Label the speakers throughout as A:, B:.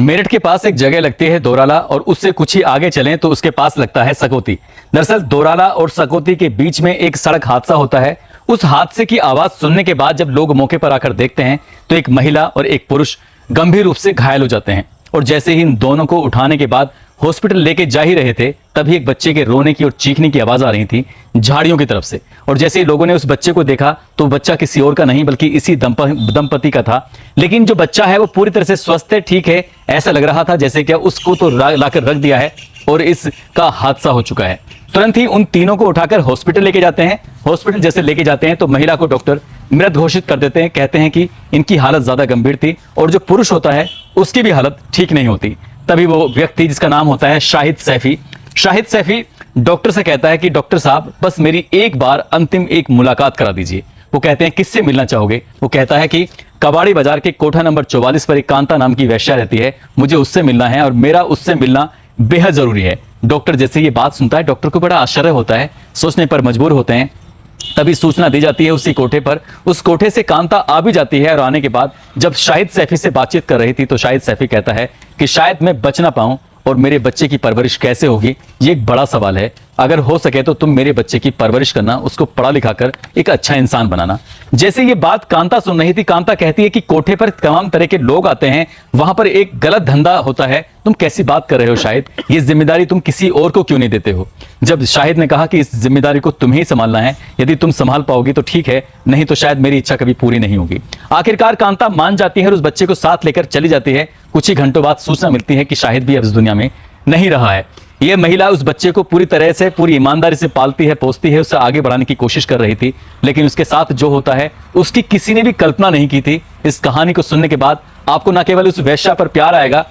A: मेरठ के पास एक जगह लगती है दोराला और उससे कुछ ही आगे चलें तो उसके पास लगता है सकौती। दरअसल दोराला और सकौती के बीच में एक सड़क हादसा होता है। उस हादसे की आवाज सुनने के बाद जब लोग मौके पर आकर देखते हैं तो एक महिला और एक पुरुष गंभीर रूप से घायल हो जाते हैं और जैसे ही इन दोनों को उठाने के बाद हॉस्पिटल लेके जा ही रहे थे तभी एक बच्चे के रोने की और चीखने की आवाज आ रही थी झाड़ियों की तरफ से। और जैसे ही लोगों ने उस बच्चे को देखा तो बच्चा किसी और का नहीं बल्कि इसी दंपति का था। लेकिन जो बच्चा है वो पूरी तरह से स्वस्थ है, ठीक है, ऐसा लग रहा था जैसे क्या उसको तो लाकर रख दिया है और इसका हादसा हो चुका है। तुरंत ही उन तीनों को उठाकर हॉस्पिटल लेके जाते हैं। हॉस्पिटल जैसे लेके जाते हैं तो महिला को डॉक्टर मृत घोषित कर देते हैं। कहते हैं कि इनकी हालत ज्यादा गंभीर थी और जो पुरुष होता है उसकी भी हालत ठीक नहीं होती। तभी वो व्यक्ति जिसका नाम होता है शाहिद सैफी डॉक्टर से कहता है कि डॉक्टर साहब बस मेरी एक बार अंतिम एक मुलाकात करा दीजिए। वो कहते हैं किससे मिलना चाहोगे? वो कहता है कि कबाड़ी बाजार के कोठा नंबर 44 पर एक कांता नाम की वेश्या रहती है, मुझे उससे मिलना है और मेरा उससे मिलना बेहद जरूरी है। डॉक्टर जैसे ये बात सुनता है डॉक्टर को बड़ा आश्चर्य होता है, सोचने पर मजबूर होते हैं। तभी सूचना दी जाती है उसी कोठे पर। उस कोठे से कांता आ भी जाती है और आने के बाद जब शाहिद सैफी से बातचीत कर रही थी तो शाहिद सैफी कहता है कि शायद मैं बच ना पाऊं और मेरे बच्चे की परवरिश कैसे होगी ये एक बड़ा सवाल है। अगर हो सके तो तुम मेरे बच्चे की परवरिश करना, उसको पढ़ा लिखा कर एक अच्छा इंसान बनाना। जैसे ये बात कांता सुन रही थी, कांता कहती है कि कोठे पर तमाम तरह के लोग आते हैं, वहां पर एक गलत धंधा होता है। तुम कैसी बात कर रहे हो शाहिद, ये जिम्मेदारी तुम किसी और को क्यों नहीं देते हो? जब शाहिद ने कहा कि इस जिम्मेदारी को तुम्हें ही संभालना है, यदि तुम संभाल पाओगी तो ठीक है, नहीं तो शायद मेरी इच्छा कभी पूरी नहीं होगी। आखिरकार कांता मान जाती है और उस बच्चे को साथ लेकर चली जाती है। कुछ ही घंटों बाद सूचना मिलती है कि शाहिद भी अब इस दुनिया में नहीं रहा है। यह महिला उस बच्चे को पूरी तरह से पूरी ईमानदारी से पालती है, पोसती है, उसे आगे बढ़ाने की कोशिश कर रही थी, लेकिन उसके साथ जो होता है उसकी किसी ने भी कल्पना नहीं की थी। इस कहानी को सुनने के बाद आपको न केवल उस वेश्या पर प्यार आएगा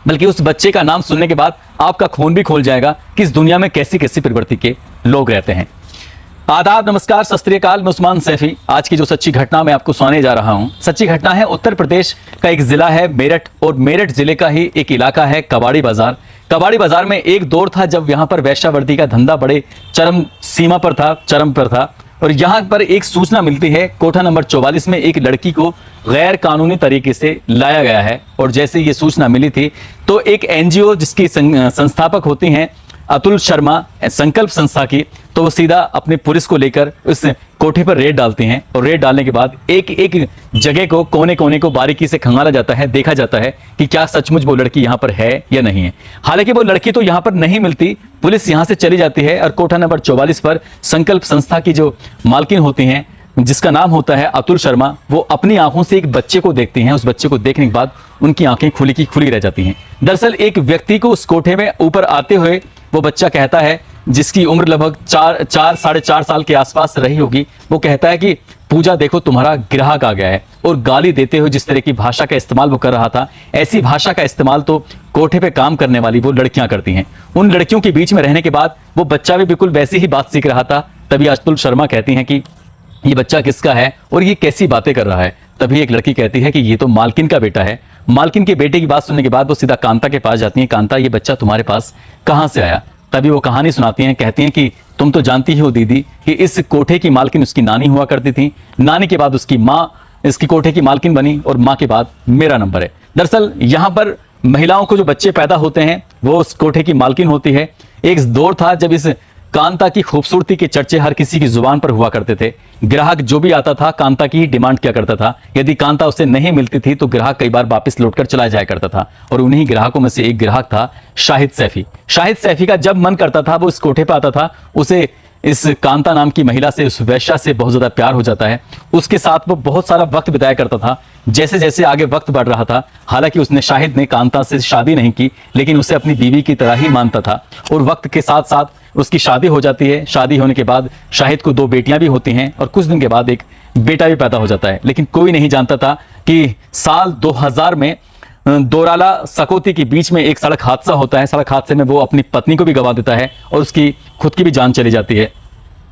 A: बल्कि उस बच्चे का नाम सुनने के बाद आपका खून भी खोल जाएगा कि इस दुनिया में कैसी कैसी प्रवृत्ति के लोग रहते हैं। आदाब, नमस्कार, सत श्री अकाल, मैं उस्मान सैफी। आज की जो सच्ची घटना मैं आपको सुनाने जा रहा हूं, सच्ची घटना है उत्तर प्रदेश का एक जिला है मेरठ और मेरठ जिले का ही एक इलाका है कबाड़ी बाजार। कबाड़ी बाजार में एक दौर था जब यहां पर वेश्यावृत्ति का धंधा बड़े चरम पर था और यहां पर एक सूचना मिलती है कोठा नंबर 44 में एक लड़की को गैर कानूनी तरीके से लाया गया है। और जैसे ये सूचना मिली थी तो एक एनजीओ जिसकी संस्थापक होती हैं अतुल शर्मा, संकल्प संस्था की, तो वो सीधा अपने पुलिस को लेकर उस कोठे पर रेड डालते हैं और रेड डालने के बाद एक एक जगह को, कोने कोने को बारीकी से खंगाला जाता है, देखा जाता है कि क्या सचमुच वो लड़की यहाँ पर है या नहीं है। हालांकि वो लड़की तो यहाँ पर नहीं मिलती, पुलिस यहाँ से चली जाती है और कोठा नंबर 44 पर संकल्प संस्था की जो मालकिन होती हैं जिसका नाम होता है अतुल शर्मा, वो अपनी आंखों से एक बच्चे को देखती हैं। उस बच्चे को देखने के बाद उनकी आंखें खुली की खुली रह जाती हैं। दरअसल एक व्यक्ति को उस कोठे में ऊपर आते हुए वो बच्चा कहता है, जिसकी उम्र लगभग 4-4.5 साल के आसपास रही होगी, वो कहता है कि पूजा देखो तुम्हारा ग्राहक आ गया है। और गाली देते हुए जिस तरह की भाषा का इस्तेमाल वो कर रहा था, ऐसी भाषा का इस्तेमाल तो कोठे पे काम करने वाली वो लड़कियां करती हैं। उन लड़कियों के बीच में रहने के बाद वो बच्चा भी बिल्कुल वैसी ही बात सीख रहा था। तभी अतुल शर्मा कहती हैं कि ये बच्चा किसका है और ये कैसी बातें कर रहा है। तभी एक लड़की कहती है कि ये तो मालकिन का बेटा है। मालकिन के बेटे की बात सुनने के बाद वो सीधा कांता के पास जाती हैं। कांता, ये बच्चा तुम्हारे पास कहां से आया? तभी वो कहानी सुनाती हैं, कहती हैं कि तुम तो जानती हो दीदी कि इस कोठे की मालकिन उसकी नानी हुआ करती थी, नानी के बाद उसकी माँ इसकी कोठे की मालकिन बनी और माँ के बाद मेरा नंबर है। दरअसल यहाँ पर महिलाओं को जो बच्चे पैदा होते हैं वो उस कोठे की मालकिन होती है। एक दौर था जब इस कांता की खूबसूरती के चर्चे हर किसी की जुबान पर हुआ करते थे। ग्राहक जो भी आता था कांता की ही डिमांड किया करता था। यदि कांता उसे नहीं मिलती थी तो ग्राहक कई बार वापस लौटकर चला जाया करता था और उन्हीं ग्राहकों में से एक ग्राहक था शाहिद सैफी का जब मन करता था वो इस कोठे पर आता था। उसे इस कांता नाम की महिला से, उस वेश्या से बहुत ज्यादा प्यार हो जाता है। उसके साथ वो बहुत सारा वक्त बिताया करता था। जैसे जैसे आगे वक्त बढ़ रहा था, हालांकि शाहिद ने कांता से शादी नहीं की लेकिन उसे अपनी बीवी की तरह ही मानता था और वक्त के साथ साथ उसकी शादी हो जाती है। शादी होने के बाद शाहिद को 2 बेटियां भी होती हैं और कुछ दिन के बाद एक बेटा भी पैदा हो जाता है। लेकिन कोई नहीं जानता था कि साल 2000 में दोराला सकौती के बीच में एक सड़क हादसा होता है। सड़क हादसे में वो अपनी पत्नी को भी गंवा देता है और उसकी खुद की भी जान चली जाती है।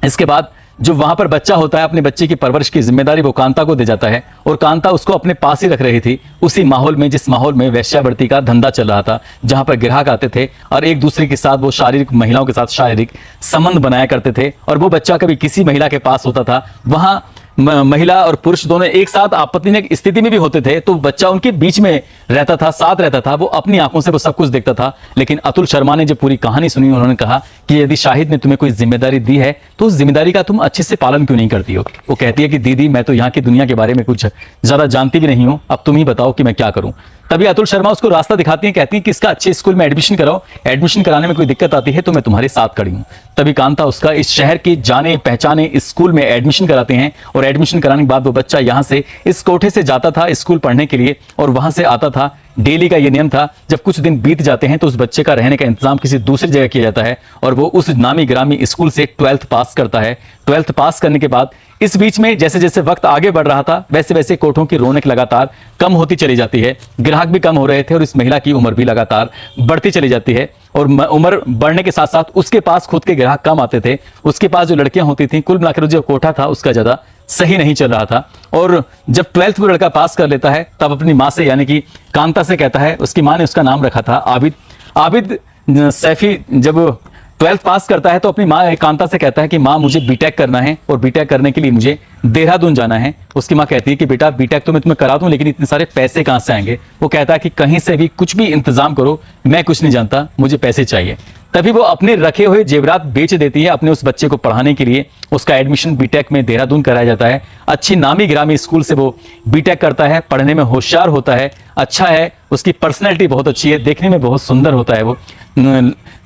A: इसके बाद जो वहां पर बच्चा होता है, अपने बच्चे की परवरिश की जिम्मेदारी वो कांता को दे जाता है और कांता उसको अपने पास ही रख रही थी, उसी माहौल में जिस माहौल में वेश्यावृत्ति का धंधा चल रहा था, जहां पर ग्राहक आते थे और एक दूसरे के साथ वो महिलाओं के साथ शारीरिक संबंध बनाया करते थे। और वो बच्चा कभी किसी महिला के पास होता था, वहां महिला और पुरुष दोनों एक साथ आपत्तिजनक स्थिति में भी होते थे तो बच्चा उनके बीच में रहता था, साथ रहता था, वो अपनी आंखों से वो सब कुछ देखता था। लेकिन अतुल शर्मा ने जब पूरी कहानी सुनी, उन्होंने कहा कि यदि शाहिद ने तुम्हें कोई जिम्मेदारी दी है तो उस जिम्मेदारी का तुम अच्छे से पालन क्यों नहीं करती हो। वो कहती है कि दीदी मैं तो यहाँ की दुनिया के बारे में कुछ ज्यादा जानती भी नहीं हूँ, अब तुम ही बताओ कि मैं क्या करूँ। तभी अतुल शर्मा उसको रास्ता दिखाती हैं, कहती हैं कि इसका अच्छे स्कूल में एडमिशन कराओ, एडमिशन कराने में कोई दिक्कत आती है तो मैं तुम्हारे साथ खड़ी हूँ। तभी कांता उसका इस शहर के जाने पहचाने स्कूल में एडमिशन कराते हैं और एडमिशन कराने के बाद वो बच्चा यहाँ से इस कोठे से जाता था स्कूल पढ़ने के लिए और वहां से आता था। डेली का ये नियम था, जब कुछ दिन बीत जाते हैं तो उस बच्चे का रहने का इंतजाम किसी दूसरी जगह किया जाता है और वो उस नामी ग्रामी स्कूल से 12th पास करता है। 12th पास करने के बाद इस बीच में जैसे जैसे वक्त आगे बढ़ रहा था वैसे वैसे कोठों की रौनक लगातार कम होती चली जाती है, ग्राहक भी कम हो रहे थे और इस महिला की उम्र भी लगातार बढ़ती चली जाती है। और उम्र बढ़ने के साथ साथ उसके पास खुद के ग्राहक कम आते थे, उसके पास जो लड़कियां होती थी, कुल मिलाकर जो कोठा था उसका ज्यादा सही नहीं चल रहा था। और जब 12th वो लड़का पास कर लेता है तब अपनी माँ से यानी कि कांता से कहता है, उसकी माँ ने उसका नाम रखा था आबिद। आबिद सैफी जब 12th पास करता है तो अपनी माँ कांता से कहता है कि माँ मुझे बीटेक करना है और बीटेक करने के लिए मुझे देहरादून जाना है। उसकी माँ कहती है कि बेटा बीटेक तो मैं तुम्हें करा दूं लेकिन इतने सारे पैसे कहाँ से आएंगे। वो कहता है कि कहीं से भी कुछ भी इंतजाम करो, मैं कुछ नहीं जानता, मुझे पैसे चाहिए। तभी वो अपने रखे हुए जेवरात बेच देती है अपने उस बच्चे को पढ़ाने के लिए। उसका एडमिशन बीटेक में देहरादून कराया जाता है। अच्छी नामी ग्रामी स्कूल से वो बीटेक करता है, पढ़ने में होशियार होता है, अच्छा है, उसकी पर्सनैलिटी बहुत अच्छी है, देखने में बहुत सुंदर होता है। वो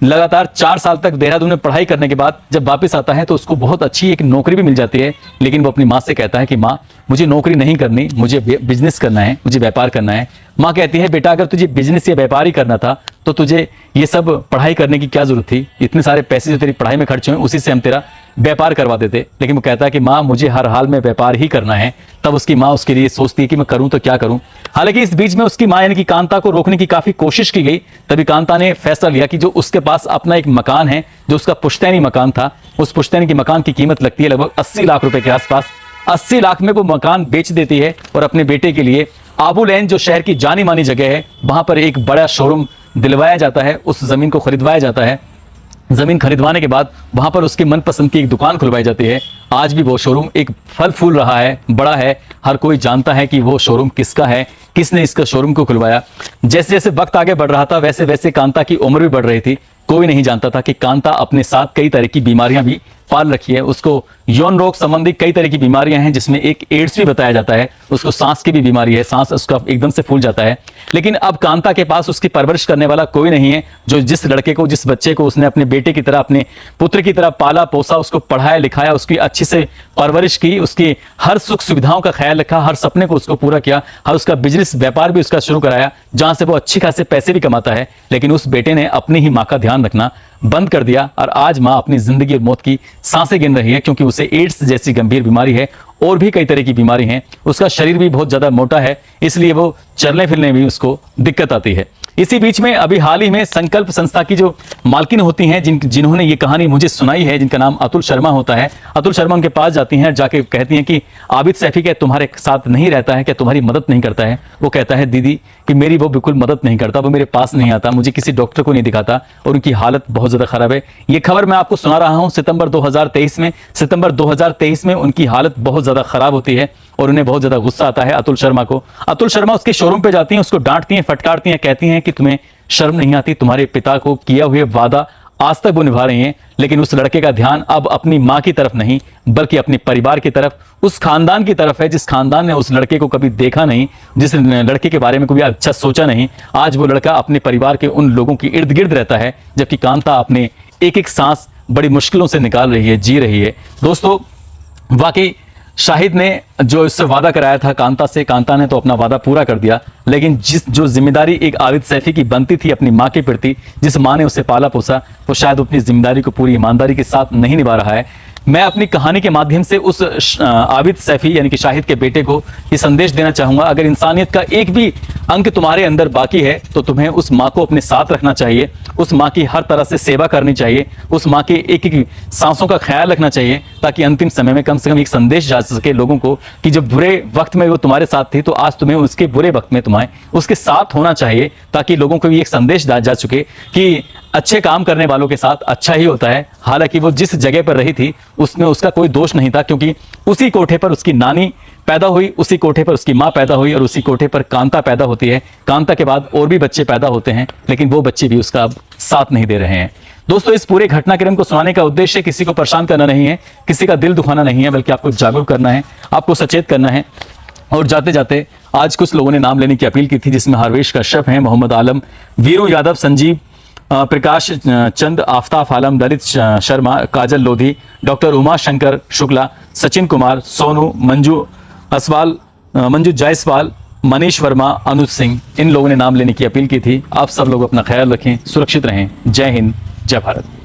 A: लगातार 4 साल तक देहरादून में पढ़ाई करने के बाद जब वापस आता है तो उसको बहुत अच्छी एक नौकरी भी मिल जाती है। लेकिन वो अपनी माँ से कहता है कि माँ मुझे नौकरी नहीं करनी, मुझे बिजनेस करना है, मुझे व्यापार करना है। माँ कहती है बेटा अगर तुझे बिजनेस या व्यापार ही करना था तो तुझे ये सब पढ़ाई करने की क्या जरूरत थी, इतने सारे पैसे जो तेरी पढ़ाई में खर्च हुए उसी से हम तेरा व्यापार करवा देते। लेकिन वो कहता है कि माँ मुझे हर हाल में व्यापार ही करना है। तब उसकी माँ उसके लिए सोचती है कि मैं करूं तो क्या करूं। हालांकि इस बीच में उसकी माँ यानी कि कांता को रोकने की काफी कोशिश की गई। तभी कांता ने फैसला लिया कि जो उसके पास अपना एक मकान है, जो उसका पुश्तैनी मकान था, उस पुश्तैनी की मकान की कीमत लगती है लगभग 80 लाख रुपए के आसपास। 80 लाख में वो मकान बेच देती है और अपने बेटे के लिए आबू लेन जो शहर की जानी मानी जगह है वहां पर एक बड़ा शोरूम दिलवाया जाता है, उस जमीन को खरीदवाया जाता है। जमीन खरीदवाने के बाद वहां पर उसकी मनपसंद की एक दुकान खुलवाई जाती है। आज भी वो शोरूम एक फल फूल रहा है, बड़ा है, हर कोई जानता है कि वो शोरूम किसका है, किसने इसका शोरूम को खुलवाया। जैसे जैसे वक्त आगे बढ़ रहा था वैसे वैसे कांता की उम्र भी बढ़ रही थी। कोई नहीं जानता था कि कांता अपने साथ कई तरह की बीमारियां भी पाल रखी है। उसको यौन रोग संबंधी कई तरह की बीमारियां हैं जिसमें एक एड्स भी बताया जाता है। उसको सांस की भी बीमारी है, सांस उसका एकदम से फूल जाता है। लेकिन अब कांता के पास उसकी परवरिश करने वाला कोई नहीं है। जो जिस लड़के को, जिस बच्चे को उसने अपने बेटे की तरह, अपने पुत्र की तरह पाला पोसा, उसको पढ़ाया लिखाया, उसकी अच्छी से परवरिश की, उसकी हर सुख सुविधाओं का ख्याल रखा, हर सपने को उसको पूरा किया, हर उसका बिजनेस व्यापार भी उसका शुरू कराया जहां से वो अच्छी खासे पैसे भी कमाता है। लेकिन उस बेटे ने अपनी ही माँ का ध्यान रखना बंद कर दिया और आज माँ अपनी जिंदगी और मौत की सांसें गिन रही है क्योंकि उसे एड्स जैसी गंभीर बीमारी है और भी कई तरह की बीमारी हैं। उसका शरीर भी बहुत ज्यादा मोटा है, इसलिए वो चलने फिरने में भी उसको दिक्कत आती है। इसी बीच में अभी हाल ही में संकल्प संस्था की जो मालकिन होती हैं, जिन्होंने ये कहानी मुझे सुनाई है, जिनका नाम अतुल शर्मा होता है, अतुल शर्मा उनके पास जाती हैं, जाके कहती हैं कि आबिद सैफी क्या तुम्हारे साथ नहीं रहता है, क्या तुम्हारी मदद नहीं करता है। वो कहता है दीदी कि मेरी वो बिल्कुल मदद नहीं करता, वो मेरे पास नहीं आता, मुझे किसी डॉक्टर को नहीं दिखाता और उनकी हालत बहुत ज्यादा खराब है। ये खबर मैं आपको सुना रहा हूँ सितंबर 2023 में उनकी हालत बहुत ज्यादा खराब होती है और उन्हें बहुत ज्यादा गुस्सा आता है अतुल शर्मा को। अतुल शर्मा उसके शोरूम पे जाती हैं, उसको डांटती हैं, फटकारती हैं, कहती हैं कि तुम्हें शर्म नहीं आती, तुम्हारे पिता को किया हुए वादा आज तक वो निभा रही हैं। लेकिन उस लड़के का ध्यान अब अपनी माँ की तरफ नहीं बल्कि अपने परिवार की तरफ, उस खानदान की तरफ है जिस खानदान ने उस लड़के को कभी देखा नहीं, जिस लड़के के बारे में कभी अच्छा सोचा नहीं। आज वो लड़का अपने परिवार के उन लोगों की इर्द गिर्द रहता है जबकि कांता अपने एक एक सांस बड़ी मुश्किलों से निकाल रही है, जी रही है। दोस्तों वाकई शाहिद ने जो इससे वादा कराया था कांता से, कांता ने तो अपना वादा पूरा कर दिया। लेकिन जो जिम्मेदारी एक आबिद सैफी की बनती थी अपनी माँ के प्रति, जिस माँ ने उसे पाला पोसा, वो शायद अपनी जिम्मेदारी को पूरी ईमानदारी के साथ नहीं निभा रहा है। मैं अपनी कहानी के माध्यम से उस आबिद सैफी यानी कि शाहिद के बेटे को ये संदेश देना चाहूंगा, अगर इंसानियत का एक भी अंक तुम्हारे अंदर बाकी है तो तुम्हें उस माँ को अपने साथ रखना चाहिए, उस माँ की हर तरह से सेवा करनी चाहिए, उस माँ के एक एक सांसों का ख्याल रखना चाहिए ताकि अंतिम समय में कम से कम एक संदेश जा सके लोगों को कि जब बुरे वक्त में वो तुम्हारे साथ थी तो आज तुम्हें उसके बुरे वक्त में तुम्हें उसके साथ होना चाहिए, ताकि लोगों को भी एक संदेश जा चुके कि अच्छे काम करने वालों के साथ अच्छा ही होता है। हालांकि वो जिस जगह पर रही थी उसमें उसका कोई दोष नहीं था, क्योंकि उसी कोठे पर उसकी नानी पैदा हुई, उसी कोठे पर उसकी माँ पैदा हुई और उसी कोठे पर कांता पैदा होती है। कांता के बाद और भी बच्चे पैदा होते हैं, लेकिन वो बच्चे भी उसका अब साथ नहीं दे रहे हैं। दोस्तों, इस पूरे घटनाक्रम को सुनाने का उद्देश्य किसी को परेशान करना नहीं है, किसी का दिल दुखाना नहीं है, बल्कि आपको जागरूक करना है, आपको सचेत करना है। और जाते जाते आज कुछ लोगों ने नाम लेने की अपील की थी, जिसमें हार्वेश कश्यप हैं, मोहम्मद आलम, वीरू यादव, संजीव, प्रकाश चंद, आफ्ताफ आलम, ललित शर्मा, काजल लोधी, डॉक्टर उमा शंकर शुक्ला, सचिन कुमार, सोनू, मंजू जायसवाल, मनीष वर्मा, अनुज सिंह, इन लोगों ने नाम लेने की अपील की थी। आप सब लोग अपना ख्याल रखें, सुरक्षित रहें। जय हिंद, जय भारत।